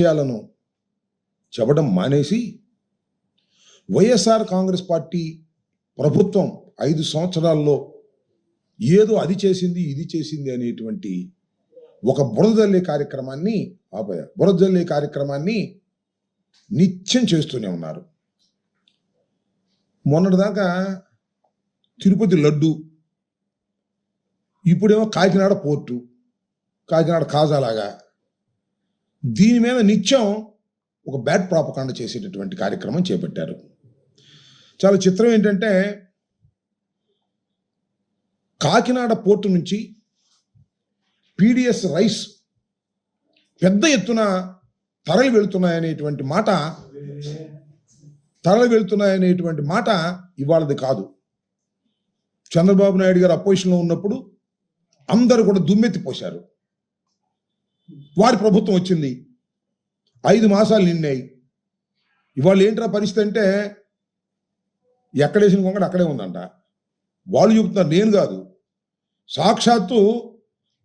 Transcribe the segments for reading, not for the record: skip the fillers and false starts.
విషయాలను చెప్పడం మానేసి వైఎస్ఆర్ కాంగ్రెస్ పార్టీ ప్రభుత్వం 5 సంవత్సరాల్లో ఏదో అది చేసింది ఇది చేసింది అనేటువంటి ఒక బురదజల్లే కార్యక్రమాన్ని నిత్యం చేస్తూనే ఉన్నారు. మొన్నటిదాకా తిరుపతి లడ్డు, ఇప్పుడేమో కాకినాడ పోర్టు, కాకినాడ కాజాలాగా దీని మీద నిత్యం ఒక బ్యాడ్ ప్రాపకాండ చేసేటటువంటి కార్యక్రమం చేపట్టారు. చాలా చిత్రం ఏంటంటే, కాకినాడ పోర్టు నుంచి పీడిఎస్ రైస్ పెద్ద ఎత్తున తరలి వెళుతున్నాయనేటువంటి మాట ఇవాళది కాదు. చంద్రబాబు నాయుడు గారు అపోజిషన్లో ఉన్నప్పుడు అందరూ కూడా దుమ్మెత్తిపోశారు. వారి ప్రభుత్వం వచ్చింది, 5 మాసాలు నిన్నాయి. ఇవాళ ఏంట్రా పరిస్థితి అంటే, ఎక్కడేసిన కొంగడు అక్కడే ఉందంట. వాళ్ళు చెబుతున్నారు, నేను కాదు. సాక్షాత్తు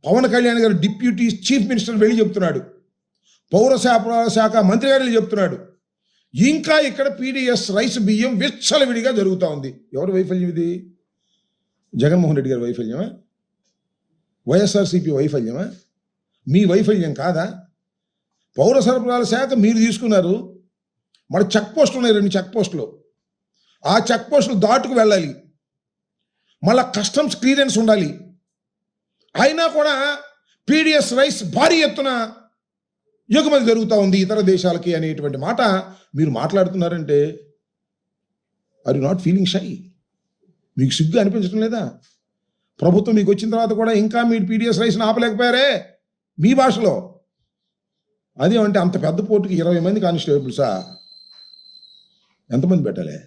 పవన్ కళ్యాణ్ గారు డిప్యూటీ చీఫ్ మినిస్టర్ వెళ్ళి చెప్తున్నాడు, పౌర సరఫరాల శాఖ మంత్రి గారు చెప్తున్నాడు, ఇంకా ఇక్కడ పీడిఎస్ రైస్ బియ్యం విచ్చలవిడిగా జరుగుతూ ఉంది. ఎవరి వైఫల్యం ఇది? జగన్మోహన్ రెడ్డి గారి వైఫల్యమా? వైఎస్ఆర్సీపీ వైఫల్యమా? మీ వైఫల్యం కాదా? పౌర సరఫరాల శాఖ మీరు తీసుకున్నారు. మరి చెక్ పోస్టులు ఉన్నాయి, 2 చెక్ పోస్టులు. ఆ చెక్ పోస్టులు దాటుకు వెళ్ళాలి, మళ్ళా కస్టమ్స్ క్లియరెన్స్ ఉండాలి. అయినా కూడా పీడిఎస్ రైస్ భారీ ఎత్తున ఎగుమతి జరుగుతూ ఉంది ఇతర దేశాలకి అనేటువంటి మాట మీరు మాట్లాడుతున్నారంటే, are you not feeling shy? మీకు సిగ్గు అనిపించడం లేదా? ప్రభుత్వం మీకు వచ్చిన తర్వాత కూడా ఇంకా మీరు పీడిఎస్ రైస్ని ఆపలేకపోయారే మీ భాషలో. అదేమంటే అంత పెద్ద పోర్టుకి 20 మంది కానిస్టేబుల్సా? ఎంతమంది పెట్టాలి?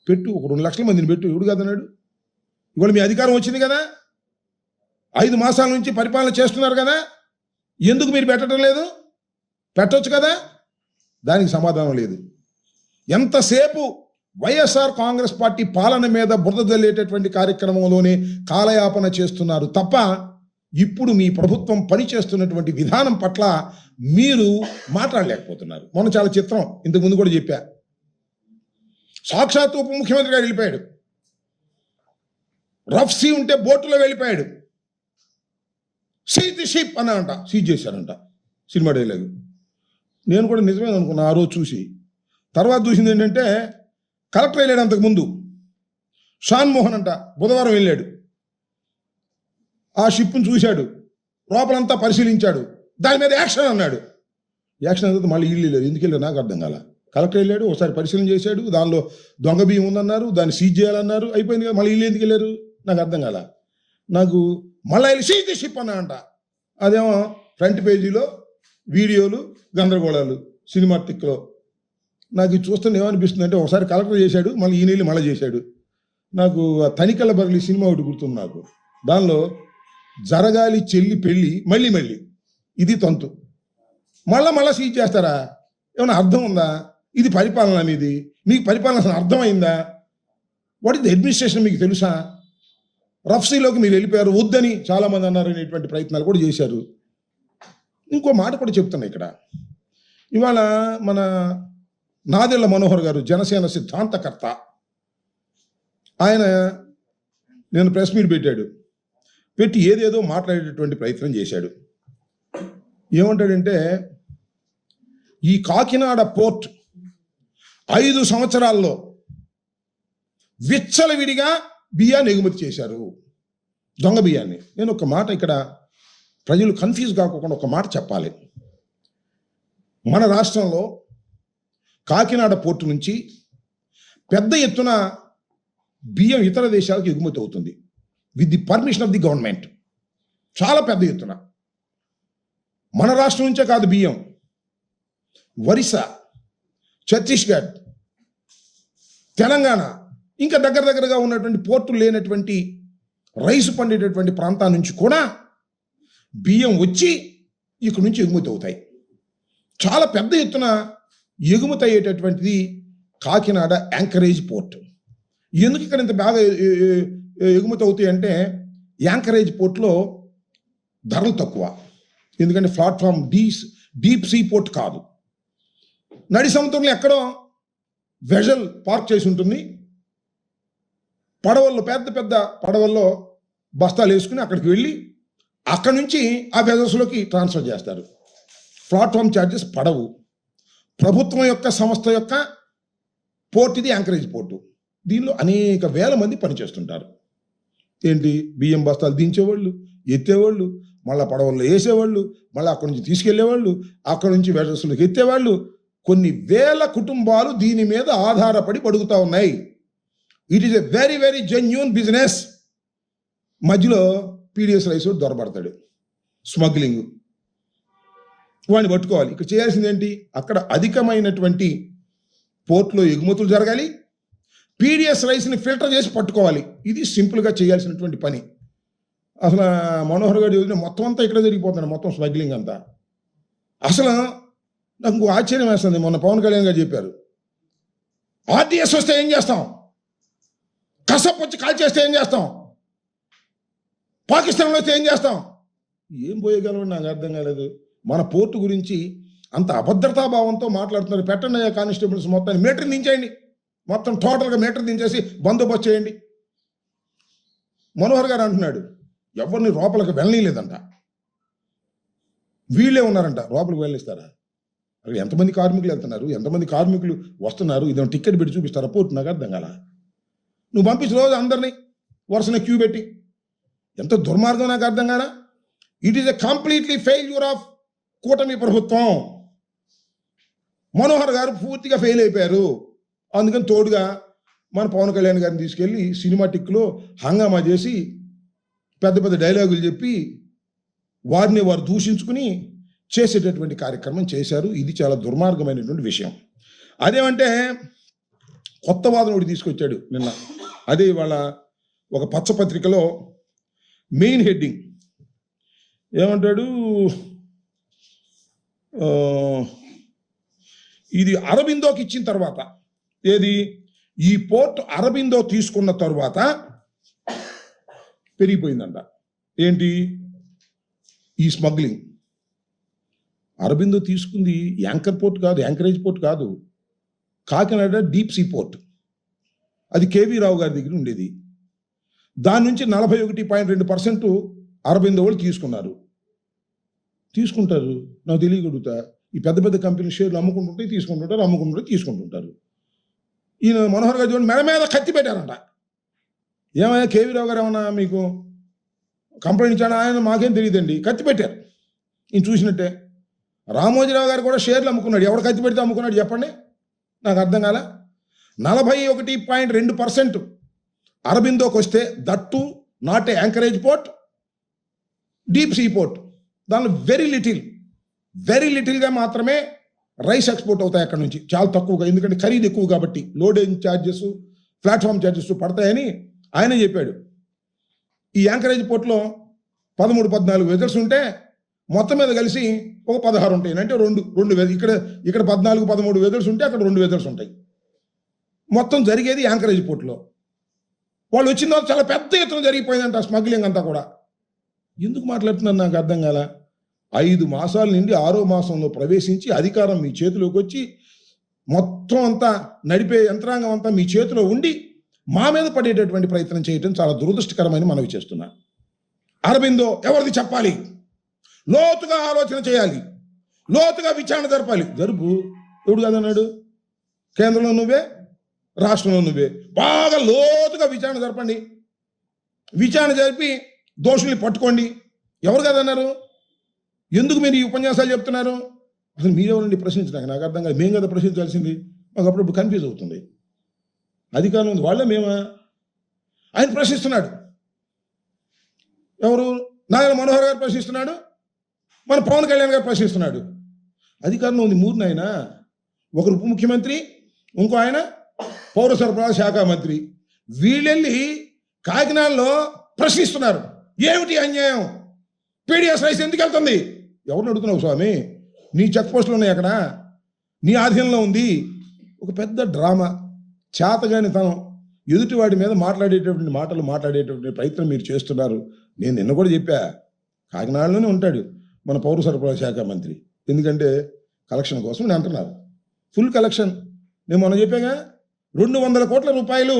పెట్టు, ఒక 2 లక్షల మందిని పెట్టు. ఎవడు కదన్నాడు? ఇవాళ మీ అధికారం వచ్చింది కదా, 5 మాసాల నుంచి పరిపాలన చేస్తున్నారు కదా, ఎందుకు మీరు పెట్టడం లేదు? పెట్టవచ్చు కదా. దానికి సమాధానం లేదు. ఎంతసేపు వైఎస్ఆర్ కాంగ్రెస్ పార్టీ పాలన మీద బురద జల్లేటటువంటి కార్యక్రమంలోనే కాలయాపన చేస్తున్నారు తప్ప, ఇప్పుడు మీ ప్రభుత్వం పనిచేస్తున్నటువంటి విధానం పట్ల మీరు మాట్లాడలేకపోతున్నారు. మొన్న చాలా చిత్రం, ఇంతకుముందు కూడా చెప్పా, సాక్షాత్తు ఉప ముఖ్యమంత్రి గారు వెళ్ళిపోయాడు. రఫ్ సీ ఉంటే బోటులో వెళ్ళిపోయాడు. సీజ్ ది షిప్ అన్నారంట, సీజ్ చేశారంట. Cinema dialogue. నేను కూడా నిజమే అనుకున్నా ఆ రోజు చూసి. తర్వాత చూసింది ఏంటంటే, కలెక్టర్ వెళ్ళాడు అంతకుముందు, షాన్ మోహన్ అంట, బుధవారం వెళ్ళాడు. ఆ షిప్ను చూశాడు, లోపలంతా పరిశీలించాడు, దాని మీద యాక్షన్ అన్నాడు. యాక్షన్ అనేది మళ్ళీ ఇల్లు వెళ్ళారు. ఎందుకు వెళ్ళారు నాకు అర్థం కాల. కలెక్టర్ వెళ్ళాడు, ఒకసారి పరిశీలన చేశాడు, దానిలో దొంగ బియ్యం ఉందన్నారు, దాన్ని సీజ్ చేయాలన్నారు, అయిపోయింది కదా. మళ్ళీ ఇల్లు ఎందుకు వెళ్ళారు నాకు అర్థం కాల. నాకు మళ్ళీ వెళ్ళి సీజ్ ది షిప్ అన్నా అంట. అదేమో ఫ్రంట్ పేజీలో వీడియోలు, గందరగోళాలు, సినిమాటిక్లో. నాకు ఇది చూస్తుంటే ఏమనిపిస్తుంది అంటే, ఒకసారి కలెక్టర్ చేశాడు, మళ్ళీ ఈ నెల మళ్ళీ చేశాడు. నాకు ఆ తనికల బర్లి సినిమా ఒకటి గుర్తుంది నాకు. దానిలో జరగాలి చెల్లి పెళ్ళి, మళ్ళీ ఇది తంతు, మళ్ళా సీజ్ చేస్తారా? ఏమైనా అర్థం ఉందా? ఇది పరిపాలన మీది? మీకు పరిపాలన అసలు అర్థమైందా? వాట్ ఇస్ ది అడ్మినిస్ట్రేషన్ మీకు తెలుసా? రఫ్సీలోకి మీరు వెళ్ళిపోయారు, వద్దని చాలామంది అన్నారు అనేటువంటి ప్రయత్నాలు కూడా చేశారు. ఇంకో మాట కూడా చెప్తున్నా ఇక్కడ. ఇవాళ మన నాదెళ్ల మనోహర్ గారు, జనసేన సిద్ధాంతకర్త, ఆయన నేను ప్రెస్ మీట్ పెట్టి ఏదేదో మాట్లాడేటటువంటి ప్రయత్నం చేశాడు. ఏమంటాడంటే, ఈ కాకినాడ పోర్ట్ 5 సంవత్సరాల్లో విచ్చలవిడిగా బియ్యాన్ని ఎగుమతి చేశారు, దొంగ బియ్యాన్ని. నేను ఒక మాట ఇక్కడ ప్రజలు కన్ఫ్యూజ్ కాకుండా ఒక మాట చెప్పాలి. మన రాష్ట్రంలో కాకినాడ పోర్టు నుంచి పెద్ద ఎత్తున బియ్యం ఇతర దేశాలకు ఎగుమతి అవుతుంది with the permission of the government. చాలా పెద్ద ఎత్తున. మన రాష్ట్రం నుంచే కాదు, బియ్యం ఒరిస్సా, ఛత్తీస్గఢ్, తెలంగాణ, ఇంకా దగ్గరగా ఉన్నటువంటి పోర్టులు లేనటువంటి రైసు పండేటటువంటి ప్రాంతాల నుంచి కూడా బియ్యం వచ్చి ఇక్కడి నుంచి ఎగుమతి అవుతాయి. చాలా పెద్ద ఎత్తున ఎగుమతి అయ్యేటటువంటిది కాకినాడ యాంకరేజ్ పోర్ట్. ఎందుకు ఇక్కడ ఇంత బాగా ఎగుమతి అవుతాయి అంటే, యాంకరేజ్ పోర్ట్లో ధరలు తక్కువ, ఎందుకంటే ప్లాట్ఫామ్ డీప్ సీ పోర్ట్ కాదు, నడి సముద్రంలో ఎక్కడో వెజల్ పార్క్ చేసి ఉంటుంది. పడవల్లో పెద్ద పెద్ద పడవల్లో బస్తాలు వేసుకుని అక్కడికి వెళ్ళి అక్కడి నుంచి ఆ వెజల్స్లోకి ట్రాన్స్ఫర్ చేస్తారు. ప్లాట్ఫామ్ ఛార్జెస్ పడవు. ప్రభుత్వం యొక్క సంస్థ యొక్క పోర్ట్ ఇది, యాంకరేజ్ పోర్టు. దీనిలో అనేక వేల మంది పనిచేస్తుంటారు. ఏంటి, బియ్యం బస్తాలు దించేవాళ్ళు, ఎత్తేవాళ్ళు, మళ్ళీ పడవల్లో వేసేవాళ్ళు, మళ్ళీ అక్కడి నుంచి తీసుకెళ్లేవాళ్ళు, అక్కడి నుంచి వెజల్స్లోకి ఎత్తేవాళ్ళు. కొన్ని వేల కుటుంబాలు దీని మీద ఆధారపడి బతుకుతూ ఉన్నాయి. It is a very very genuine business. మధ్యలో పీడిఎస్ రైస్ దొరబడతాడు, స్మగ్లింగ్, వాడిని పట్టుకోవాలి. ఇక్కడ చేయాల్సింది ఏంటి, అక్కడ అధికమైనటువంటి పోర్ట్లో ఎగుమతులు జరగాలి, పీడిఎస్ రైస్ని ఫిల్టర్ చేసి పట్టుకోవాలి. ఇది సింపుల్గా చేయాల్సినటువంటి పని. అసలు మనోహర్ గారు చదివిన మొత్తం అంతా ఇక్కడ జరిగిపోతుంది, మొత్తం స్మగ్లింగ్ అంతా. అసలు నాకు ఇంకో ఆశ్చర్యం వేస్తుంది. మొన్న పవన్ కళ్యాణ్ గారు చెప్పారు, ఆర్డీఎస్ వస్తే ఏం చేస్తాం, కసప్ వచ్చి కాల్ చేస్తే ఏం చేస్తాం, పాకిస్తాన్లో వస్తే ఏం చేస్తాం. ఏం పోయగలవు నాకు అర్థం కాలేదు. మన పోర్టు గురించి అంత అభద్రతాభావంతో మాట్లాడుతున్నారు. పెట్టండి కానిస్టేబుల్స్ మొత్తాన్ని మీటర్ దించేయండి, మొత్తం టోటల్గా మీటర్ దించేసి బందోబస్తు చేయండి. మనోహర్ గారు అంటున్నాడు ఎవరిని లోపలికి వెళ్ళలేదంట, వీళ్ళే ఉన్నారంట. లోపలికి వెళ్ళిస్తారా? అక్కడ ఎంతమంది కార్మికులు వెళ్తున్నారు, ఎంతమంది కార్మికులు వస్తున్నారు, ఇదేమో టికెట్ పెట్టి చూపిస్తారా పోర్టు? నాకు అర్థం కాల. నువ్వు పంపించు రోజు అందరినీ వరుసన క్యూ పెట్టి, ఎంత దుర్మార్గం నాకు అర్థం కాల. It is a completely failure of కూటమి ప్రభుత్వం. మనోహర్ గారు పూర్తిగా ఫెయిల్ అయిపోయారు. అందుకని తోడుగా మన పవన్ కళ్యాణ్ గారిని తీసుకెళ్ళి సినిమాటిక్లో హంగామా చేసి పెద్ద పెద్ద డైలాగులు చెప్పి వారిని వారు దూషించుకుని చేసేటటువంటి కార్యక్రమం చేశారు. ఇది చాలా దుర్మార్గమైనటువంటి విషయం. అదేమంటే కొత్త వాదన ఒకటి తీసుకొచ్చాడు నిన్న. అదే ఇవాళ ఒక పచ్చపత్రికలో మెయిన్ హెడ్డింగ్ ఏమంటాడు, ఇది అరబిందోకి ఇచ్చిన తర్వాత, ఏది ఈ పోర్ట్ అరబిందో తీసుకున్న తర్వాత పెరిగిపోయిందంట. ఏంటి ఈ స్మగ్లింగ్? అరబిందో తీసుకుంది యాంకర్ పోర్ట్ కాదు, యాంకరేజ్ పోర్ట్ కాదు, కాకినాడ డీప్ సీ పోర్ట్. అది కేవీ రావు గారి దగ్గర ఉండేది. దాని నుంచి 41.2% అరబిందో వాళ్ళు తీసుకుంటారు. నాకు తెలియగలుగుతా. ఈ పెద్ద పెద్ద కంపెనీ షేర్లు అమ్ముకుంటుంటే తీసుకుంటుంటారు. ఈయన మనోహర్ గారు చూడండి, మెడ మీద కత్తి పెట్టారంట. ఏమయ్యా కేవీ రావు గారు ఏమన్నా మీకు కంప్లైంట్ ఇచ్చాడు? ఆయన మాకేం తెలియదండి, కత్తి పెట్టారు. ఈయన చూసినట్టే. రామోజీరావు గారు కూడా షేర్లు అమ్ముకున్నాడు. ఎవడు కత్తి పెడితే అమ్ముకున్నాడు చెప్పండి, నాకు అర్థం కాల. 41.2% అరబిందోకి వస్తే, that not a anchorage port, deep sea port. దానిలో వెరీ లిటిల్గా మాత్రమే రైస్ ఎక్స్పోర్ట్ అవుతాయి అక్కడ నుంచి, చాలా తక్కువగా. ఎందుకంటే ఖరీదు ఎక్కువ కాబట్టి లోడింగ్ ఛార్జెస్, ప్లాట్ఫామ్ ఛార్జెస్ పడతాయని ఆయనే చెప్పాడు. ఈ యాంకరేజ్ పోర్ట్లో 13-14 వెజల్స్ ఉంటే మొత్తం మీద కలిసి ఒక 16 ఉంటాయి. అంటే రెండు ఇక్కడ 14-13 వెజల్స్ ఉంటే అక్కడ 2 వెజల్స్ ఉంటాయి. మొత్తం జరిగేది యాంకరేజ్ పోర్ట్లో. వాళ్ళు వచ్చిన తర్వాత చాలా పెద్ద ఎత్తున జరిగిపోయిందంట స్మగ్లింగ్ అంతా కూడా. ఎందుకు మాట్లాడుతున్నారు నాకు అర్థం కాల. 5 మాసాల నుండి 6వ మాసంలో ప్రవేశించి అధికారం మీ చేతిలోకి వచ్చి మొత్తం అంతా నడిపే యంత్రాంగం అంతా మీ చేతిలో ఉండి మా మీద పడేటటువంటి ప్రయత్నం చేయడం చాలా దురదృష్టకరమని మనవి చేస్తున్నా. అరబిందో ఎవరిది చెప్పాలి, లోతుగా ఆలోచన చేయాలి, లోతుగా విచారణ జరపాలి. జరుపు. ఎవడు కాదన్నాడు? కేంద్రంలో నువ్వే, రాష్ట్రంలో నువ్వే. బాగా లోతుగా విచారణ జరపండి. విచారణ జరిపి దోషుల్ని పట్టుకోండి. ఎవరు కాదన్నారు? ఎందుకు మీరు ఈ ఉపన్యాసాలు చెప్తున్నారు? అసలు మీరెవరండి ప్రశ్నించడానికి? నాకు అర్థం కాదు. మేము కదా ప్రశ్నించాల్సింది. మాకు అప్పుడప్పుడు కన్ఫ్యూజ్ అవుతుంది. అధికారం ఉంది, వాళ్ళే మేమా? ఆయన ప్రశ్నిస్తున్నాడు. ఎవరు? నాయన మనోహర్ గారు ప్రశ్నిస్తున్నాడు, మన పవన్ కళ్యాణ్ గారు ప్రశ్నిస్తున్నాడు. అధికారంలో ఉంది మూడు. ఆయన ఒకరు ఉప ముఖ్యమంత్రి, ఇంకో ఆయన పౌర సరఫరాల శాఖ మంత్రి. వీళ్ళెళ్ళి కాకినాడలో ప్రశ్నిస్తున్నారు. ఏమిటి అన్యాయం? పీడిఎస్ రైస్ ఎందుకు వెళ్తుంది? ఎవరిని అడుగుతున్నావు స్వామి? నీ చెక్ పోస్టులు ఉన్నాయి అక్కడ, నీ ఆధీనంలో ఉంది. ఒక పెద్ద డ్రామా, చేతగాని తనం, ఎదుటివాడి మీద మాట్లాడేటటువంటి ప్రయత్నం మీరు చేస్తున్నారు. నేను నిన్న కూడా చెప్పా, కాకినాడలోనే ఉంటాడు మన పౌర సరఫరాల శాఖ మంత్రి. ఎందుకంటే కలెక్షన్ కోసం నేను అంటున్నారు. Full collection. నేను మొన్న చెప్పాగా 200 కోట్ల రూపాయలు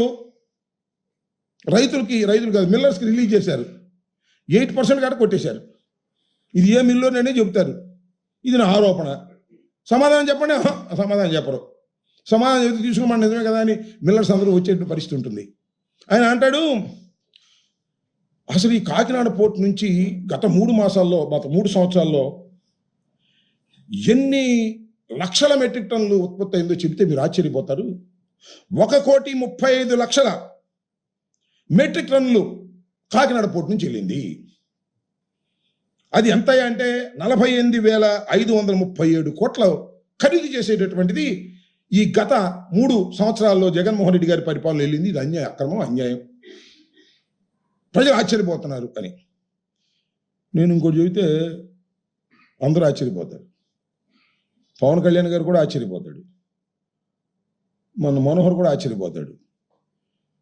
రైతులు కాదు మిల్లర్స్కి రిలీజ్ చేశారు. 8% కాడ కొట్టేశారు. ఇది ఏ మిల్లోనే చెబుతారు. ఇది నా ఆరోపణ. సమాధానం చెప్పండి. సమాధానం చెప్పరు. సమాధానం చెబితే తీసుకుని నిజమే కదా అని మిల్లర్స్ అందరూ వచ్చే పరిస్థితి ఉంటుంది. ఆయన అంటాడు, అసలు ఈ కాకినాడ పోర్ట్ నుంచి గత 3 సంవత్సరాల్లో ఎన్ని లక్షల మెట్రిక్ టన్నులు ఉత్పత్తి అయిందో చెబితే మీరు ఆశ్చర్యపోతారు. 1,35,00,000 మెట్రిక్ టన్నులు కాకినాడ పోర్ట్ నుంచి వెళ్ళింది. అది ఎంత అంటే 48,537 కోట్ల ఖరీదు చేసేటటువంటిది ఈ గత 3 సంవత్సరాల్లో జగన్మోహన్ రెడ్డి గారి పరిపాలన వెళ్ళింది. ఇది అన్యాయం, అక్రమం, అన్యాయం. ప్రజలు ఆశ్చర్యపోతున్నారు అని నేను ఇంకోటి చెబితే అందరూ ఆశ్చర్యపోతారు. పవన్ కళ్యాణ్ గారు కూడా ఆశ్చర్యపోతాడు, మన మనోహర్ కూడా ఆశ్చర్యపోతాడు.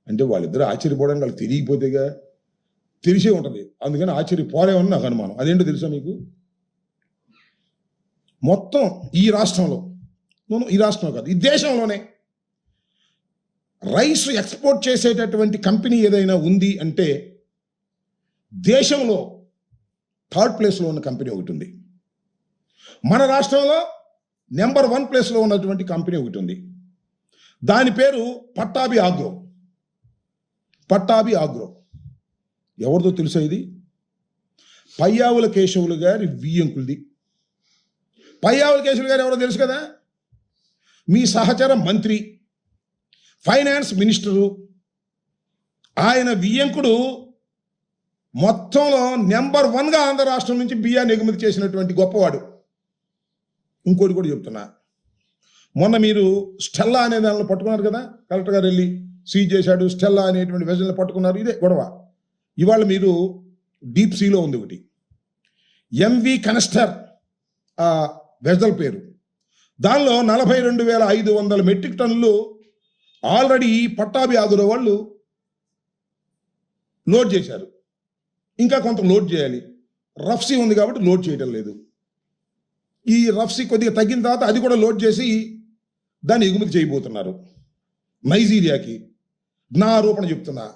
అంటే వాళ్ళిద్దరూ ఆశ్చర్యపోవడానికి వాళ్ళకి తెలియకపోతేగా, తెలిసే ఉంటుంది. అందుకని ఆశ్చర్యపోలేమని నాకు అనుమానం. అదేంటో తెలుసా మీకు? మొత్తం ఈ రాష్ట్రంలో కాదు, ఈ దేశంలోనే రైస్ ఎక్స్పోర్ట్ చేసేటటువంటి కంపెనీ ఏదైనా ఉంది అంటే దేశంలో 3rd ప్లేస్లో ఉన్న కంపెనీ ఒకటి ఉంది. మన రాష్ట్రంలో నెంబర్ 1 ప్లేస్లో ఉన్నటువంటి కంపెనీ ఒకటి ఉంది. దాని పేరు పట్టాభి ఆగ్రో. ఎవరిదో తెలుసా ఇది? పయ్యావుల కేశవులు గారి వియ్యంకులది. పయ్యావుల కేశవులు గారు ఎవరో తెలుసు కదా? మీ సహచర మంత్రి, ఫైనాన్స్ మినిస్టరు. ఆయన వియ్యంకుడు మొత్తంలో నెంబర్ 1గా ఆంధ్ర రాష్ట్రం నుంచి బియ్యాన్ని ఎగుమతి చేసినటువంటి గొప్పవాడు. ఇంకోటి కూడా చెప్తున్నా, మొన్న మీరు స్టెల్లా అనే దానిలో పట్టుకున్నారు కదా, కలెక్టర్ గారు వెళ్ళి సీజ్ చేశాడు. స్టెల్లా అనేటువంటి వెజల్ని పట్టుకున్నారు. ఇదే గొడవ. ఇవాళ మీరు డీప్ సీలో ఉంది ఒకటి, ఎంవి కనస్టర్ ఆ వెజల్ పేరు. దానిలో 42,500 మెట్రిక్ టన్నులు ఆల్రెడీ పట్టాభి ఆగ్రో వాళ్ళు లోడ్ చేశారు. ఇంకా కొంత లోడ్ చేయాలి. రఫ్సీ ఉంది కాబట్టి లోడ్ చేయడం లేదు. ఈ రఫ్సీ కొద్దిగా తగ్గిన తర్వాత అది కూడా లోడ్ చేసి దాన్ని ఎగుమతి చేయబోతున్నారు నైజీరియాకి. నా ఆరోపణ చెప్తున్నా,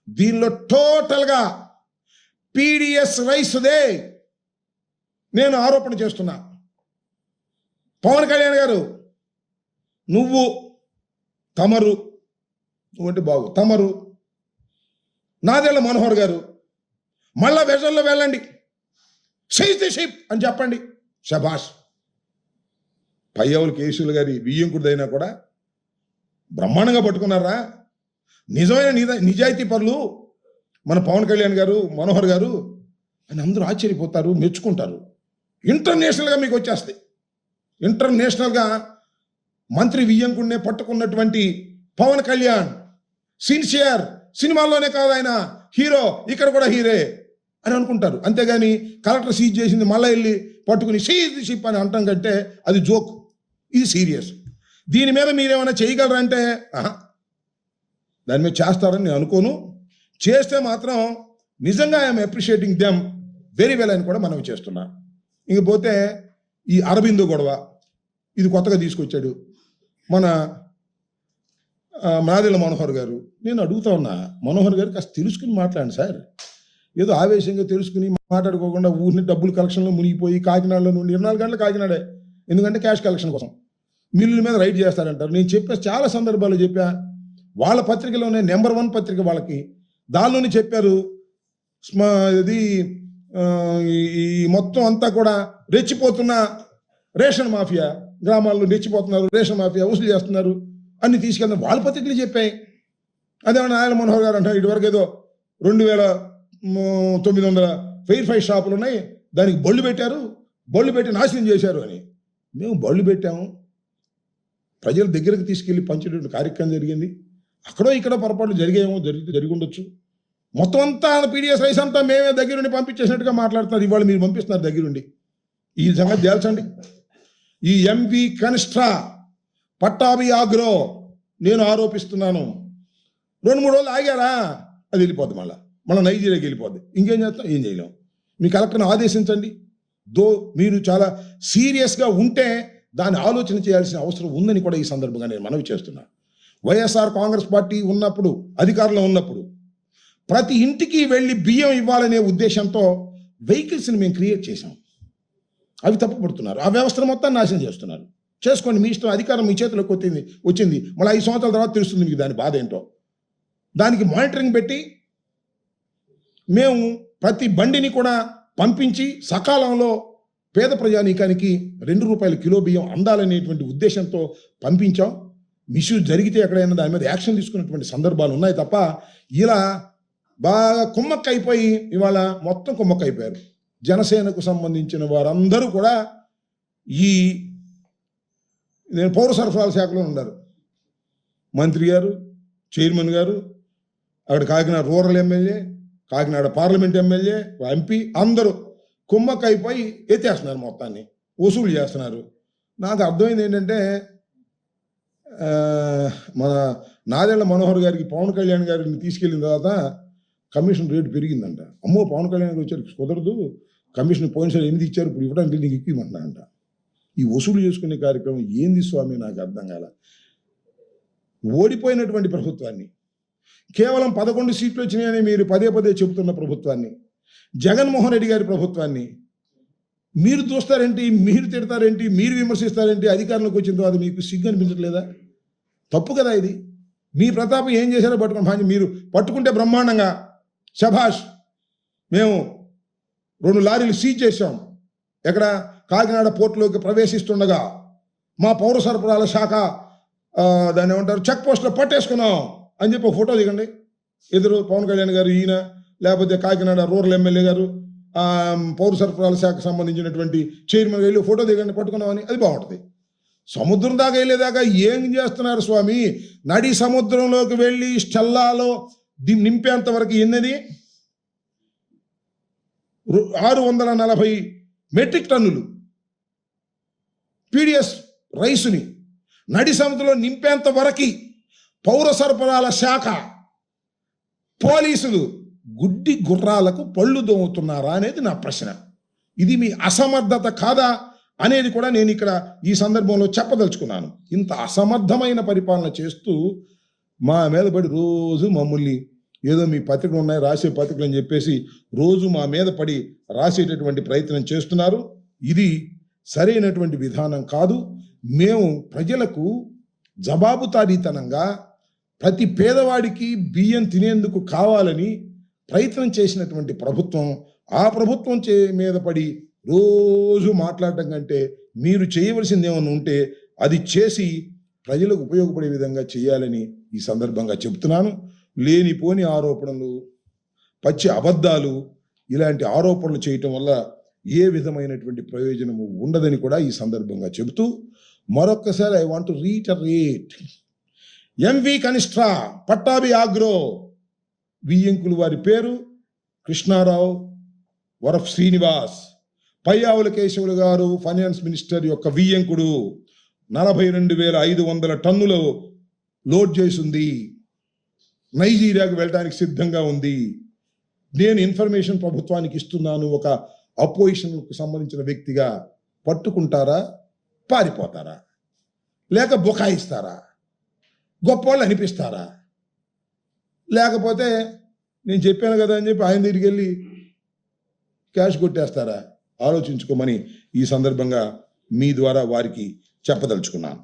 దీనిలో టోటల్గా పీడిఎస్ రైస్దే నేను ఆరోపణ చేస్తున్నా. పవన్ కళ్యాణ్ గారు, నువ్వంటే బాగు తమరు, నాదెళ్ల మనోహర్ గారు మళ్ళా వెజల్లో వెళ్ళండి, సీజ్ ది షిప్ అని చెప్పండి. శభాష్. పయ్యావుల కేశవులు గారి బియ్యంకుడిదైనా కూడా బ్రహ్మాండంగా పట్టుకున్నారా. నిజమైన నిజాయితీ పరులు మన పవన్ కళ్యాణ్ గారు, మనోహర్ గారు అని అందరూ ఆశ్చర్యపోతారు, మెచ్చుకుంటారు. ఇంటర్నేషనల్గా మీకు వచ్చేస్తాయి. ఇంటర్నేషనల్గా మంత్రి వియ్యంకుడినే పట్టుకున్నటువంటి పవన్ కళ్యాణ్ సిన్సియర్, సినిమాల్లోనే కాదు ఆయన హీరో, ఇక్కడ కూడా హీరే అని అనుకుంటారు. అంతేగాని కలెక్టర్ సీజ్ చేసింది మళ్ళీ వెళ్ళి పట్టుకుని సీజ్ ది షిప్ అని అంటాం కంటే అది జోక్. ఇది సీరియస్. దీని మీద మీరేమైనా చేయగలరంటే దాని మీద చేస్తారని నేను అనుకోను. చేస్తే మాత్రం నిజంగా I'm appreciating them very well అని కూడా మనం చేస్తున్నా. ఇంకపోతే ఈ అరబిందో గొడవ, ఇది కొత్తగా తీసుకొచ్చాడు మన నాదెళ్ల మనోహర్ గారు. నేను అడుగుతా ఉన్నా, మనోహర్ గారు కాస్త తెలుసుకుని మాట్లాడండి సార్. ఏదో ఆవేశంగా తెలుసుకుని మాట్లాడుకోకుండా ఊరిని డబ్బులు కలెక్షన్లో మునిగిపోయి కాకినాడలో నుండి 24 గంటలు కాకినాడే, ఎందుకంటే క్యాష్ కలెక్షన్ కోసం మిల్లుల మీద రైడ్ చేస్తారంటారు. నేను చెప్పా, చాలా సందర్భాల్లో చెప్పా. వాళ్ళ పత్రికలోనే నెంబర్ 1 పత్రిక వాళ్ళకి, దానిలోనే చెప్పారు. ఇది ఈ మొత్తం అంతా కూడా రెచ్చిపోతున్న రేషన్ మాఫియా, గ్రామాల్లో రెచ్చిపోతున్నారు, రేషన్ మాఫియా వసూలు చేస్తున్నారు అన్ని తీసుకెళ్తారు. వాళ్ళ పత్రికలు చెప్పాయి. అదేమన్నా నారాయణ మనోహర్ గారు అంటారు, ఇటువరకు ఏదో 2,900 ఫెయిర్ ఫైవ్ షాపులు ఉన్నాయి, దానికి బళ్ళు పెట్టి నాశనం చేశారు అని. మేము బళ్ళు పెట్టాము, ప్రజల దగ్గరకు తీసుకెళ్లి పంచేటువంటి కార్యక్రమం జరిగింది. అక్కడో ఇక్కడ పొరపాట్లు జరిగి ఉండొచ్చు. మొత్తం అంతా పీడిఎస్ రైస్ అంతా మేమే దగ్గరుండి పంపించేసినట్టుగా మాట్లాడుతున్నారు. ఇవాళ మీరు పంపిస్తున్నారు దగ్గరుండి. ఈ సంగతి తేల్చండి. ఈ ఎంవి కనిష్ట్రా పట్టాభి ఆగ్రో నేను ఆరోపిస్తున్నాను. 2-3 రోజులు ఆగారా, అది వెళ్ళిపోద్ది, మళ్ళీ నైజీరియాకి వెళ్ళిపోద్ది. ఇంకేం చేస్తాం? ఏం చేయలేం. మీ కలెక్టర్ని ఆదేశించండి. మీరు చాలా సీరియస్గా ఉంటే దాన్ని ఆలోచన చేయాల్సిన అవసరం ఉందని కూడా ఈ సందర్భంగా నేను మనవి చేస్తున్నా. వైఎస్ఆర్ కాంగ్రెస్ పార్టీ ఉన్నప్పుడు, అధికారంలో ఉన్నప్పుడు ప్రతి ఇంటికి వెళ్ళి బియ్యం ఇవ్వాలనే ఉద్దేశంతో వెహికల్స్ని మేము క్రియేట్ చేశాం. అవి తప్పుపడుతున్నారు. ఆ వ్యవస్థను మొత్తం నాశనం చేస్తున్నారు. చేసుకోండి, మీ ఇష్టం, అధికారం మీ చేతిలోకి వచ్చింది. మళ్ళీ 5 సంవత్సరాల తర్వాత తెలుస్తుంది మీకు దాని బాధ ఏంటో. దానికి మానిటరింగ్ పెట్టి మేము ప్రతి బండిని కూడా పంపించి సకాలంలో పేద ప్రజానీకానికి ₹2 కిలో బియ్యం అందాలనేటువంటి ఉద్దేశంతో పంపించాం. మిస్యూజ్ జరిగితే ఎక్కడైనా దాని మీద యాక్షన్ తీసుకున్నటువంటి సందర్భాలు ఉన్నాయి తప్ప ఇలా బాగా కుమ్మక్కైపోయి ఇవాళ మొత్తం కుమ్మక్కైపోయారు. జనసేనకు సంబంధించిన వారందరూ కూడా నేను పౌర సరఫరాల శాఖలో ఉన్నారు. మంత్రి గారు, చైర్మన్ గారు, అక్కడ Kakinada rural MLA, Kakinada parliament MLA, MP అందరూ కుమ్మక్కైపోయి ఎత్తేస్తున్నారు, మొత్తాన్ని వసూలు చేస్తున్నారు. నాకు అర్థమైంది ఏంటంటే మన నాదెళ్ల మనోహర్ గారికి పవన్ కళ్యాణ్ గారిని తీసుకెళ్ళిన తర్వాత కమిషన్ రేటు పెరిగిందంట. అమ్మో, పవన్ కళ్యాణ్ గారు వచ్చారు, కుదరదు, కమిషన్ పోయినసారి 8 ఇచ్చారు, ఇప్పుడు ఇవ్వడానికి నీకు ఇవ్వమంటున్నారంట. ఈ వసూలు చేసుకునే కార్యక్రమం ఏంది స్వామి, నాకు అర్థం కాల. ఓడిపోయినటువంటి ప్రభుత్వాన్ని, కేవలం 11 సీట్లు వచ్చినాయని మీరు పదే చెబుతున్న ప్రభుత్వాన్ని, జగన్మోహన్ రెడ్డి గారి ప్రభుత్వాన్ని మీరు చూస్తారేంటి, మీరు తిడతారేంటి, మీరు విమర్శిస్తారేంటి? అధికారంలోకి వచ్చిన తర్వాత మీకు సిగ్గు అనిపించట్లేదా? తప్పు కదా ఇది. మీ ప్రతాపం ఏం చేశారో పట్టుకుని మీరు పట్టుకుంటే బ్రహ్మాండంగా శభాష్, మేము 2 లారీలు సీజ్ చేశాం, ఎక్కడ కాకినాడ పోర్టులోకి ప్రవేశిస్తుండగా మా పౌర సరఫరాల శాఖ దాన్ని ఏమంటారు చెక్ పోస్ట్లో పట్టేసుకున్నాం అని చెప్పి ఒక ఫోటో దిగండి. ఎదురు పవన్ కళ్యాణ్ గారు, ఈయన, లేకపోతే కాకినాడ రూరల్ ఎమ్మెల్యే గారు, పౌర సరఫరాల శాఖకు సంబంధించినటువంటి చైర్మన్ వెళ్ళి ఫోటో దిగండి పట్టుకున్నామని, అది బాగుంటుంది. సముద్రం దాకా వెళ్ళేదాకా ఏం చేస్తున్నారు స్వామి? నడి సముద్రంలోకి వెళ్ళి స్టెల్లాలో నింపేంత వరకు ఎన్నది 640 మెట్రిక్ టన్నులు పీడిఎస్ రైసుని నడి సముద్రంలో నింపేంత వరకు పౌర సరఫరాల శాఖ పోలీసులు గుడ్డి గుర్రాలకు పళ్ళు దోముతున్నారా అనేది నా ప్రశ్న. ఇది మీ అసమర్థత కాదా అనేది కూడా నేను ఇక్కడ ఈ సందర్భంలో చెప్పదలుచుకున్నాను. ఇంత అసమర్థమైన పరిపాలన చేస్తూ మా మీద పడి రోజు మమ్మల్ని ఏదో మీ పత్రికలు ఉన్నాయి, రాసే పత్రికలు అని చెప్పేసి రోజు మా మీద పడి రాసేటటువంటి ప్రయత్నం చేస్తున్నారు. ఇది సరైనటువంటి విధానం కాదు. మేము ప్రజలకు జవాబుదారీతనంగా ప్రతి పేదవాడికి బియ్యం తినేందుకు కావాలని ప్రయత్నం చేసినటువంటి ప్రభుత్వం, ఆ ప్రభుత్వం మీద పడి రోజు మాట్లాడటం కంటే మీరు చేయవలసింది ఏమన్నా ఉంటే అది చేసి ప్రజలకు ఉపయోగపడే విధంగా చేయాలని ఈ సందర్భంగా చెబుతున్నాను. లేనిపోని ఆరోపణలు, పచ్చి అబద్ధాలు, ఇలాంటి ఆరోపణలు చేయటం వల్ల ఏ విధమైనటువంటి ప్రయోజనము ఉండదని కూడా ఈ సందర్భంగా చెబుతూ మరొక్కసారి I want to reiterate, MV కనిష్ట్రా పట్టాభి ఆగ్రో వియ్యంకులు వారి పేరు కృష్ణారావు వరఫ్ శ్రీనివాస్, పయ్యావుల కేశవులు గారు ఫైనాన్స్ మినిస్టర్ యొక్క వియ్యంకుడు 42,500 టన్నులు లోడ్ చేసింది, నైజీరియాకు వెళ్ళడానికి సిద్ధంగా ఉంది. నేను ఇన్ఫర్మేషన్ ప్రభుత్వానికి ఇస్తున్నాను, ఒక అపోజిషన్కు సంబంధించిన వ్యక్తిగా. పట్టుకుంటారా, పారిపోతారా, లేక బుకాయిస్తారా, గొప్పవాళ్ళు అనిపిస్తారా, లేకపోతే నేను చెప్పాను కదా అని చెప్పి ఆయన దగ్గరికి వెళ్ళి క్యాష్ కొట్టేస్తారా? ఆలోచించుకోమని ఈ సందర్భంగా మీ ద్వారా వారికి చెప్పదలుచుకున్నాను.